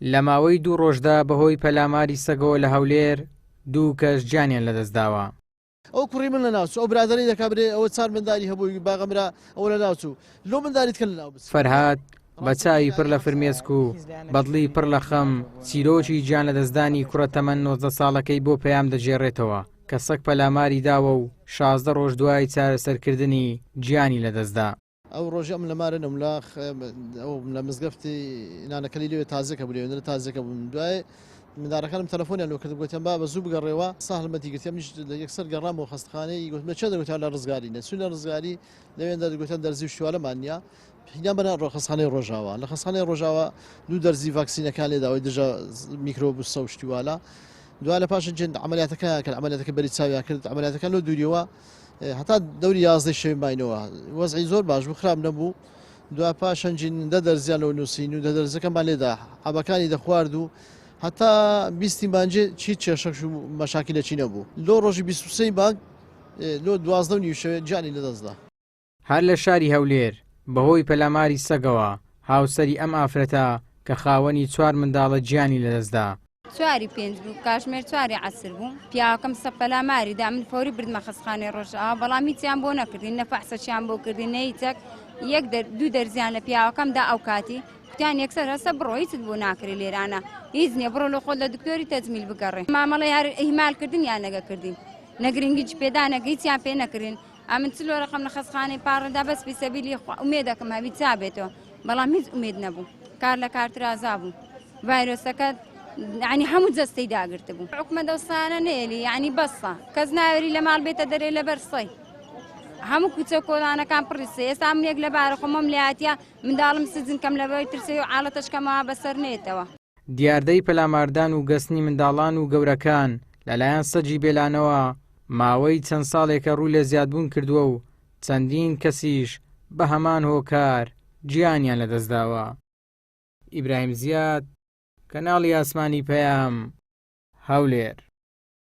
لە ماوەی 2 ڕۆژدا بەهۆی پەلاماری سەگەوە لە هەولێر 2 کەس گیانیان لەدەستداوە. ئەو کوڕی من لە ناوچوو ئەو برادری دەکبرێ ئەوە 4 منداری هەبووی باغەمرا ئەوە لە ناوچوو لۆ منداریت کە لە ناو بس فەرهاد بە چاوی پڕ لە فرمێسک و بەدڵی پڕ لە خەم چیرۆکی گیان لەدەستدانی کوڕە تەمەن 19 ساڵەکەی بۆ پەیام دەجێڕێتەوە کە سەگ پەلاماری داوە و 16 ڕۆژ دوای چارەسەرکردنی گیانی لەدەستدا. ئەو ڕۆژی ئەم لە مارە نەملاخ لە مزگەفتی نانەکەلی لێوێ تازەکە بوو لێوێنەرە تازەکە بووم دوای منداڕەکانم تەلەفۆنیان لۆ کردم گوتیان با بە زوو بگەڕێەوە ساحلمەتی گوتیان یەکسەر گەڕامەوە خەستخانەی گوت بە چێ دەگوتیان لە ڕزگاری نە چوونە ڕزگاری لەوێندا دەگوتیان دەرزی و شتوالەمان نیە هینیان بەنا خەستخانەی ڕۆژاوە لە خەستخانەی ڕۆژاوە دوو دەرزی ڤاکسینەکان لێداوای دژە میکرۆبوسە و شتیوالە دوای لە پاشە جن عملیاتەکە کە عملیاتەکە بەری چاویان کرد عملیاتەکان لۆ دووریەوە هەتا دەوری 11 شەوی ماینەوە وەزعی زۆر باش بوو خراپ نەبوو دوای پاشەنجین دە دەرزیان لەوە نووسین و دە دەرزەکەمان لێدا حەبەکانی دەخوارد و هەتا بیستی بانجێ چی کێشەش و مەشاکی لە چی نەبوو لۆ ڕۆژی 23 بانگ لۆ 12 نیو شەوێ گیانی لەدەستدا. هەر لە شاری هەولێر بەهۆی پەلاماری سەگەوە هاوسەری ئەم ئافرەتە کە خاوەنی 4 منداڵە گیانی لەدەستدا. چواری پێنج بوو کاشمێر چواری عسر بوو پیاوەکەم سەپەلاماریدا من فۆری بردمە خەستخانەی ڕۆژاوە بەڵام هیچیان بۆ نەکردین نەفەحسەچیان بۆ کردین نەیچەک دوو دەرزیان لە پیاوەکەمدا ئەو کاتی کوتیان یەکسەر هەسە بڕۆ هیچت بۆ ناکرێت لێرانە هیچ نییە بڕۆ لە خۆت لە دکتۆری تەجمیل بگەڕێ مامەڵی هەر ئیهمال کردن یان نەگەکردین نەگرنگیج پێدا نەگە هیچیان پێ نەکردین ئەمن چلۆ ڕقم لە خەستخانەی پاڕدا بەس بیسەبیلی ئومێدەکەم هەوی چابێتەوە بەڵام هیچ ئومێد نەبوو کار لە کارترازا بوو ڤایرۆسەکە يعني همو جستي داقرت بو حكم دوسانة نيلي يعني بصة كزناوري لمال بيت دري لبرصي همو كتو كولانا كان برسي سام يق لبارخ ومملياتيا من دالم سزن كم لبوي ترسي على تشكما بسرنيتوا دیاردەی پەلاماردان و گەستنی منداڵان و گەورەکان لەلایەن سەجی بێلانەوە ماوەی چەند ساڵێکە ڕووی لە زیادبوون کردووە و چەندین کەسیش بە هەمان هۆکار گیانیان لەدەستداوە. ئیبراهیم زیاد، کەناڵی ئاسمانی پەیام، هەولێر.